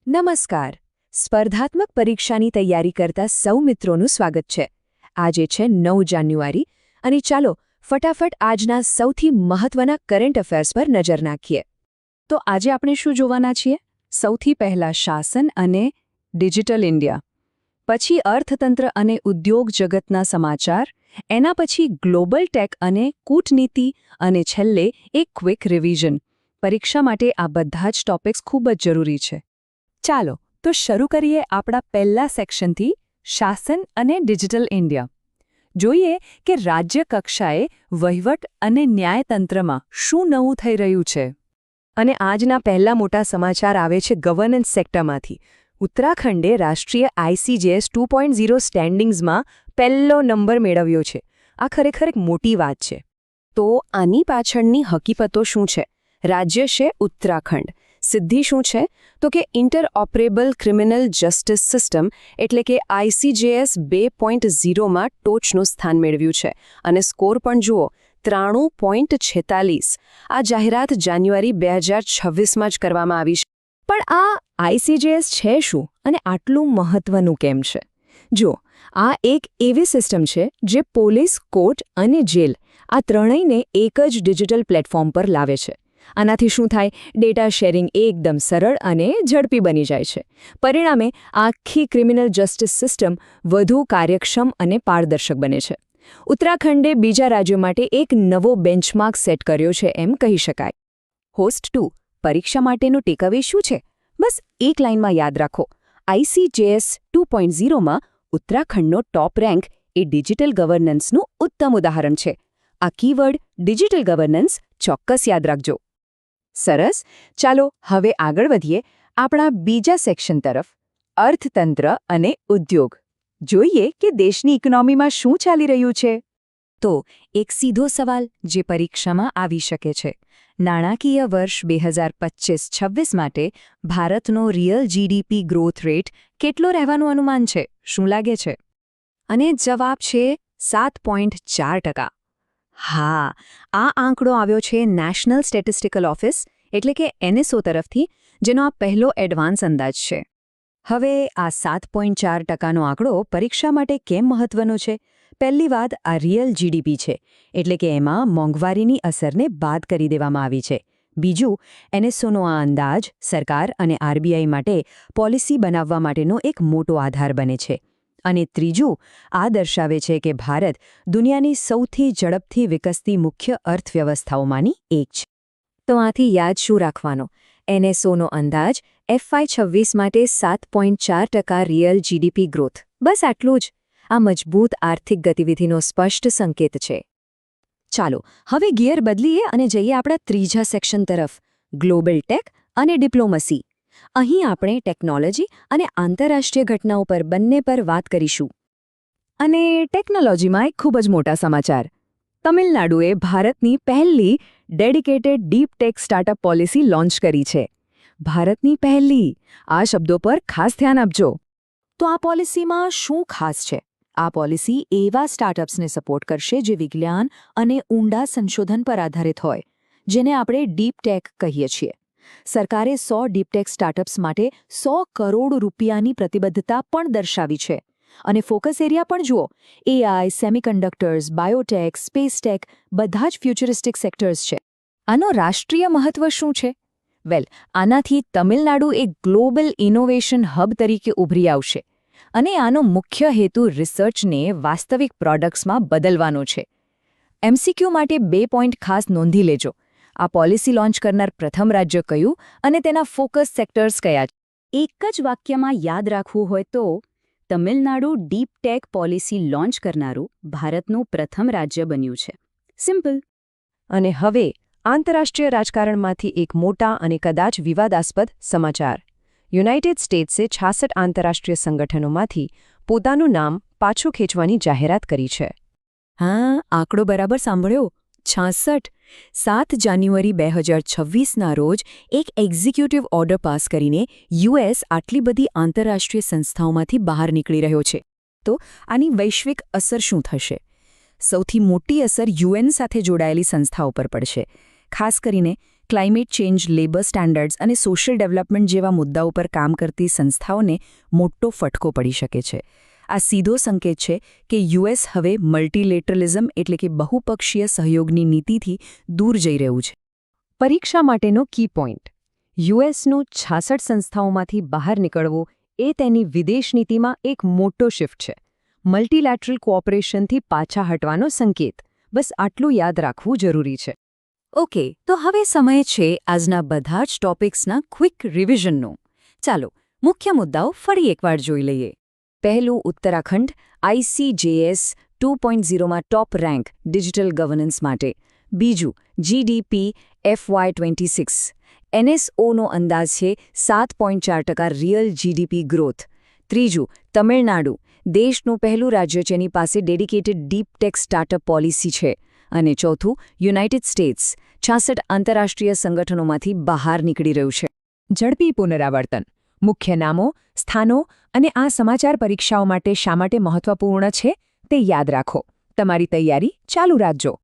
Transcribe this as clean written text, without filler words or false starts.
નમસ્કાર. સ્પર્ધાત્મક પરીક્ષાની તૈયારી કરતા સૌ મિત્રોનું સ્વાગત છે. આજે છે 9 જાન્યુઆરી અને ચાલો ફટાફટ આજના સૌથી મહત્વના કરંટ અફેર્સ પર નજર નાખીએ. તો આજે આપણે શું જોવાના છીએ? સૌથી પહેલા શાસન અને ડિજિટલ ઇન્ડિયા, પછી અર્થતંત્ર અને ઉદ્યોગ જગતના સમાચાર, એના પછી ગ્લોબલ ટેક અને કૂટનીતિ અને છેલ્લે એક ક્વિક રિવિઝન. પરીક્ષા માટે આ બધા જ ટોપિક્સ ખૂબ જ જરૂરી છે. ચાલો તો શરૂ કરીએ આપણા પહેલા સેક્શનથી, શાસન અને ડિજિટલ ઇન્ડિયા. જોઈએ કે રાજ્ય કક્ષાએ વહીવટ અને ન્યાયતંત્રમાં શું નવું થઈ રહ્યું છે. અને આજના પહેલા મોટા સમાચાર આવે છે ગવર્નન્સ સેક્ટરમાંથી. ઉત્તરાખંડે રાષ્ટ્રીય ICJS 2.0 સ્ટેન્ડિંગ્સમાં પહેલો નંબર મેળવ્યો છે. આ ખરેખર એક મોટી વાત છે. તો આની પાછળની હકીકતો શું છે? રાજ્ય છે ઉત્તરાખંડ. સિદ્ધિ શું છે? તો કે ઇન્ટરઓપરેબલ ક્રિમિનલ જસ્ટિસ સિસ્ટમ એટલે કે ICJS 2.0માં ટોચનું સ્થાન મેળવ્યું છે. અને સ્કોર પણ જુઓ, 93.46. આ જાહેરાત જાન્યુઆરી 2026માં જ કરવામાં આવી છે. પણ આ ICJS છે શું અને આટલું મહત્વનું કેમ છે? જુઓ, આ એક એવી સિસ્ટમ છે જે પોલીસ, કોર્ટ અને જેલ આ ત્રણેયને એક જ ડિજિટલ પ્લેટફોર્મ પર લાવે છે. આનાથી શું થાય? ડેટા શેરિંગ એકદમ સરળ અને ઝડપી બની જાય છે. પરિણામે આખી ક્રિમિનલ જસ્ટિસ સિસ્ટમ વધુ કાર્યક્ષમ અને પારદર્શક બને છે. ઉત્તરાખંડે બીજા રાજ્યો માટે એક નવો બેન્ચમાર્ક સેટ કર્યો છે એમ કહી શકાય. હોસ્ટ 2 પરીક્ષા માટેનું ટેકઅવે શું છે? બસ એક લાઇનમાં યાદ રાખો. ICJS 2.0માં ઉત્તરાખંડનો ટોપ રેન્ક એ ડિજિટલ ગવર્નન્સનું ઉત્તમ ઉદાહરણ છે. આ કીવર્ડ ડિજિટલ ગવર્નન્સ ચોક્કસ યાદ રાખજો. સરસ. ચાલો હવે આગળ વધીએ આપણા બીજા સેક્શન તરફ, અર્થતંત્ર અને ઉદ્યોગ. જોઈએ કે દેશની ઇકોનોમીમાં શું ચાલી રહ્યું છે. તો એક સીધો સવાલ જે પરીક્ષામાં આવી શકે છે. નાણાકીય વર્ષ 2025-26 માટે ભારતનો રિયલ GDP ગ્રોથ રેટ કેટલો રહેવાનું અનુમાન છે? શું લાગે છે? અને જવાબ છે 7.4%. હા, આ આંકડો આવ્યો છે નેશનલ સ્ટેટિસ્ટિકલ ઓફિસ એટલે કે NSO તરફથી, જેનો આ પહેલો એડવાન્સ અંદાજ છે. હવે આ 7.4%નો આંકડો પરીક્ષા માટે કેમ મહત્વનો છે? પહેલી વાત, આ રિયલ GDP છે, એટલે કે એમાં મોંઘવારીની અસરને બાદ કરી દેવામાં આવી છે. બીજું, NSOનો આ અંદાજ સરકાર અને RBI માટે પોલિસી બનાવવા માટેનો એક મોટો આધાર બને છે. અને ત્રીજું, આ દર્શાવે છે કે ભારત દુનિયાની સૌથી ઝડપથી વિકસતી મુખ્ય અર્થવ્યવસ્થાઓમાંની એક છે. તો આથી યાદ શું રાખવાનો? NSOનો અંદાજ FY26 માટે 7.4% રિયલ GDP ગ્રોથ. બસ આટલું જ. આ મજબૂત આર્થિક ગતિવિધિનો સ્પષ્ટ સંકેત છે. ચાલો હવે ગિયર બદલીએ અને જઈએ આપણા ત્રીજા સેક્શન તરફ, ગ્લોબલ ટેક અને ડિપ્લોમસી. અહીં આપણે ટેકનોલોજી અને આંતરરાષ્ટ્રીય ઘટનાઓ પર બંને પર વાત કરીશું. અને ટેકનોલોજીમાં એક ખૂબ જ મોટા સમાચાર. તમિલનાડુએ ભારતની પહેલી dedicated deep tech startup policy launch કરી છે. ભારતની પહેલી. આ શબ્દો પર ખાસ ધ્યાન આપજો. તો આ પોલિસીમાં શું ખાસ છે? આ પોલિસી એવા સ્ટાર્ટઅપ્સને સપોર્ટ કરશે જે વિજ્ઞાન અને ઊંડા સંશોધન પર આધારિત હોય, જેને આપણે ડીપ ટેક કહીએ છીએ. સરકારે 100 ડીપટેક સ્ટાર્ટઅપ્સ માટે 100 કરોડ રૂપિયાની પ્રતિબદ્ધતા પણ દર્શાવી છે. અને ફોકસ એરિયા પણ જુઓ, AI, સેમિકન્ડક્ટર્સ, બાયોટેક, સ્પેસટેક બધા જ ફ્યુચરિસ્ટિક સેક્ટર્સ છે. આનો રાષ્ટ્રીય મહત્વ શું છે? વેલ, આનાથી તમિલનાડુ એક ગ્લોબલ ઇનોવેશન હબ તરીકે ઉભરી આવશે. અને આનો મુખ્ય હેતુ રિસર્ચને વાસ્તવિક પ્રોડક્ટ્સમાં બદલવાનો છે. MCQ માટે 2 પોઈન્ટ ખાસ નોંધી લેજો. આ પોલિસી લોન્ચ કરનાર પ્રથમ રાજ્ય કયું અને તેના ફોકસ સેક્ટર્સ કયા છે? એક જ વાક્યમાં યાદ રાખવું હોય તો, Tamil Nadu deep tech policy launch કરનારું ભારતનું પ્રથમ રાજ્ય બન્યું છે. સિમ્પલ. અને હવે આંતરરાષ્ટ્રીય રાજકારણમાંથી એક મોટા અને કદાચ વિવાદાસ્પદ સમાચાર. યુનાઇટેડ સ્ટેટ્સે 66 આંતરરાષ્ટ્રીય સંગઠનોમાંથી પોતાનું નામ પાછું ખેંચવાની જાહેરાત કરી છે. હા, આંકડો બરાબર સાંભળ્યો. 66. 7 જાન્યુઆરી 2026ના રોજ એક એક્ઝિક્યુટિવ ઓર્ડર પાસ કરીને US આટલી બધી આંતરરાષ્ટ્રીય સંસ્થાઓમાંથી બહાર નીકળી રહ્યો છે. તો આની વૈશ્વિક અસર શું થશે? સૌથી મોટી અસર UN સાથે જોડાયેલી સંસ્થાઓ પર પડશે. ખાસ કરીને ક્લાઇમેટ ચેન્જ, લેબર સ્ટેન્ડર્ડ્સ અને સોશિયલ ડેવલપમેન્ટ જેવા મુદ્દાઓ પર કામ કરતી સંસ્થાઓને મોટો ફટકો પડી શકે છે. આ સીધો સંકેત છે કે યુએસ હવે મલ્ટીલેટરલિઝમ એટલે કે બહુપક્ષીય સહયોગની નીતિથી દૂર જઈ રહ્યું છે. પરીક્ષા માટેનો કી પોઈન્ટ. યુએસનું 66 સંસ્થાઓમાંથી બહાર નીકળવું એ તેની વિદેશ નીતિમાં એક મોટો શિફ્ટ છે. મલ્ટીલેટરલ કોઓપરેશનથી પાછા હટવાનો સંકેત. બસ આટલું યાદ રાખવું જરૂરી છે. ઓકે, તો હવે સમય છે આજના બધા જ ટોપિક્સના ક્વિક રિવિઝનનો. ચાલો, મુખ્ય મુદ્દાઓ ફરી એકવાર જોઈ લઈએ. પહેલું, Uttarakhand ICJS 2.0માં top rank digital governance માટે. બીજું, GDP FY26. NSOનો અંદાજ છે 7.4% રિયલ GDP ગ્રોથ. ત્રીજું, તમિળનાડુ દેશનું પહેલું રાજ્ય જેની પાસે dedicated deep tech startup policy છે. અને ચોથું, યુનાઇટેડ સ્ટેટ્સ 66 આંતરરાષ્ટ્રીય સંગઠનોમાંથી બહાર નીકળી રહ્યું છે. ઝડપી પુનરાવર્તન. મુખ્ય નામો, સ્થાનો અને આ સમાચાર પરીક્ષાઓ માટે શા માટે મહત્વપૂર્ણ છે તે યાદ રાખો. તમારી તૈયારી ચાલુ રાખજો.